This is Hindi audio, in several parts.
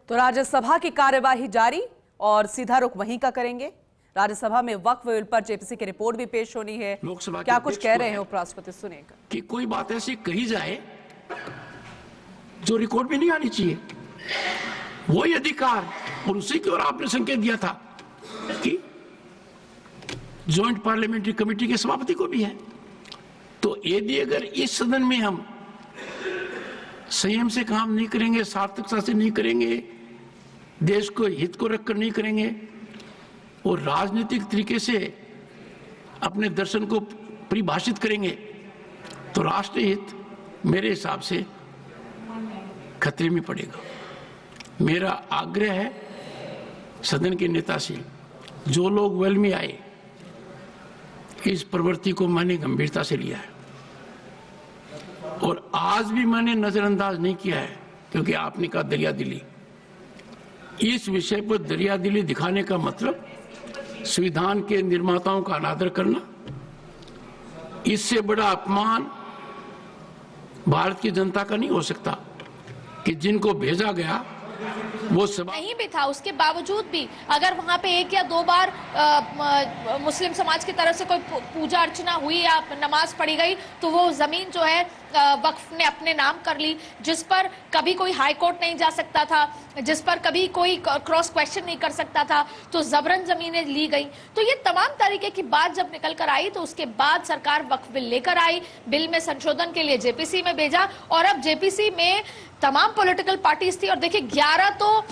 तो राज्यसभा की कार्यवाही जारी और सीधा रुख वहीं का करेंगे। राज्यसभा में वक्फ बिल पर जेपीसी की रिपोर्ट भी पेश होनी है। लोकसभा क्या कुछ कह रहे हैं उपराष्ट्रपति, सुनिएगा। कि कोई बात ऐसी कही जाए जो रिकॉर्ड में नहीं आनी चाहिए, वही अधिकार और उसी की ओर आपने संकेत दिया था कि ज्वाइंट पार्लियामेंट्री कमेटी के सभापति को भी है। तो यदि अगर इस सदन में हम संयम से काम नहीं करेंगे, सार्थकता से नहीं करेंगे, देश को हित को रखकर नहीं करेंगे और राजनीतिक तरीके से अपने दर्शन को परिभाषित करेंगे, तो राष्ट्रीय हित मेरे हिसाब से खतरे में पड़ेगा। मेरा आग्रह है सदन के नेता से, जो लोग वेल में आए, इस प्रवृत्ति को मैंने गंभीरता से लिया है और आज भी मैंने नजरअंदाज नहीं किया है, क्योंकि आपने कहा दरियादिली। इस विषय पर दरियादिली दिखाने का मतलब संविधान के निर्माताओं का अनादर करना। इससे बड़ा अपमान भारत की जनता का नहीं हो सकता कि जिनको भेजा गया वो सब नहीं भी था, उसके बावजूद भी अगर वहां पे एक या दो बार मुस्लिम समाज की तरफ से कोई पूजा अर्चना हुई या नमाज पढ़ी गई, तो वो जमीन जो है वक्फ ने अपने नाम कर ली, जिस पर कभी कोई हाई कोर्ट नहीं जा सकता था, जिस पर कभी कोई क्रॉस क्वेश्चन नहीं कर सकता था, तो जबरन जमीनें ली गई। तो ये तमाम तरीके की बात जब निकल कर आई, तो उसके बाद सरकार वक्फ बिल लेकर आई, बिल में संशोधन के लिए जेपीसी में भेजा और अब जेपीसी में तमाम पॉलिटिकल पार्टीज थी और देखिए 11 तो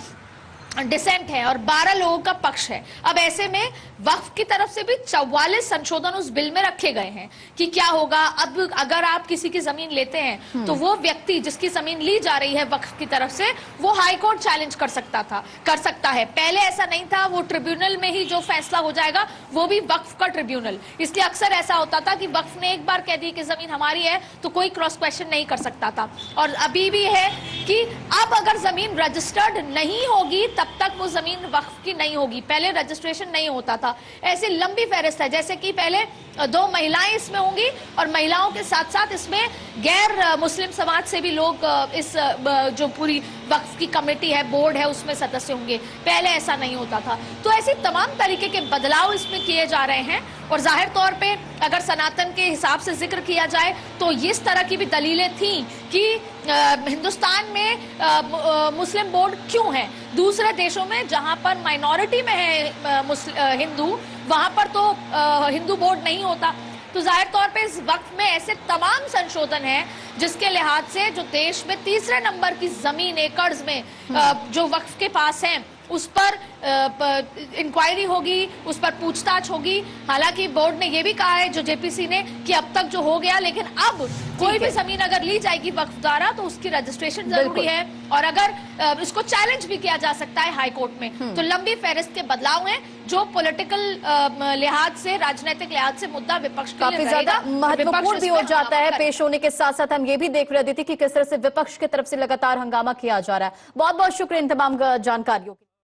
डिसेंट है और 12 लोगों का पक्ष है। अब ऐसे में वक्फ की तरफ से भी 44 संशोधन उस बिल में रखे गए हैं कि क्या होगा। अब अगर आप किसी की जमीन लेते हैं तो वो व्यक्ति जिसकी जमीन ली जा रही है वक्फ की तरफ से, वो हाई कोर्ट चैलेंज कर सकता है। पहले ऐसा नहीं था, वो ट्रिब्यूनल में ही जो फैसला हो जाएगा वो भी वक्फ का ट्रिब्यूनल। इसलिए अक्सर ऐसा होता था कि वक्फ ने एक बार कह दी कि जमीन हमारी है तो कोई क्रॉस क्वेश्चन नहीं कर सकता था। और अभी भी है कि अब अगर जमीन रजिस्टर्ड नहीं होगी तब तक वो जमीन वक्फ की नहीं होगी। पहले रजिस्ट्रेशन नहीं होता था। ऐसी लंबी फहरिस्त है, जैसे कि पहले 2 महिलाएं इसमें होंगी और महिलाओं के साथ साथ इसमें गैर मुस्लिम समाज से भी लोग इस जो पूरी वक्फ की कमेटी है, बोर्ड है, उसमें सदस्य होंगे। पहले ऐसा नहीं होता था। तो ऐसे तमाम तरीके के बदलाव इसमें किए जा रहे हैं और जाहिर तौर पे अगर सनातन के हिसाब से जिक्र किया जाए तो इस तरह की भी दलीलें थी कि हिंदुस्तान में मुस्लिम बोर्ड क्यों है। दूसरे देशों में जहां पर माइनॉरिटी में है हिंदू, वहां पर तो हिंदू बोर्ड नहीं होता। तो जाहिर तौर पे इस वक्त में ऐसे तमाम संशोधन हैं जिसके लिहाज से जो देश में तीसरे नंबर की जमीन एकर्स में जो वक्फ के पास है, उस पर इंक्वायरी होगी, उस पर पूछताछ होगी। हालांकि बोर्ड ने यह भी कहा है, जो जेपीसी ने, कि अब तक जो हो गया, लेकिन अब कोई भी जमीन अगर ली जाएगी वक्फ द्वारा तो उसकी रजिस्ट्रेशन जरूरी है और अगर इसको चैलेंज भी किया जा सकता है हाई कोर्ट में। तो लंबी फहरिस्त के बदलाव हैं जो पॉलिटिकल लिहाज से, राजनीतिक लिहाज से मुद्दा विपक्ष के लिए काफी ज्यादा महत्वपूर्ण भी हो जाता है पेश होने के साथ साथ। हम ये भी देख रहे थे कि किस तरह से विपक्ष की तरफ से लगातार हंगामा किया जा रहा है। बहुत बहुत शुक्रिया इन तमाम जानकारियों के लिए।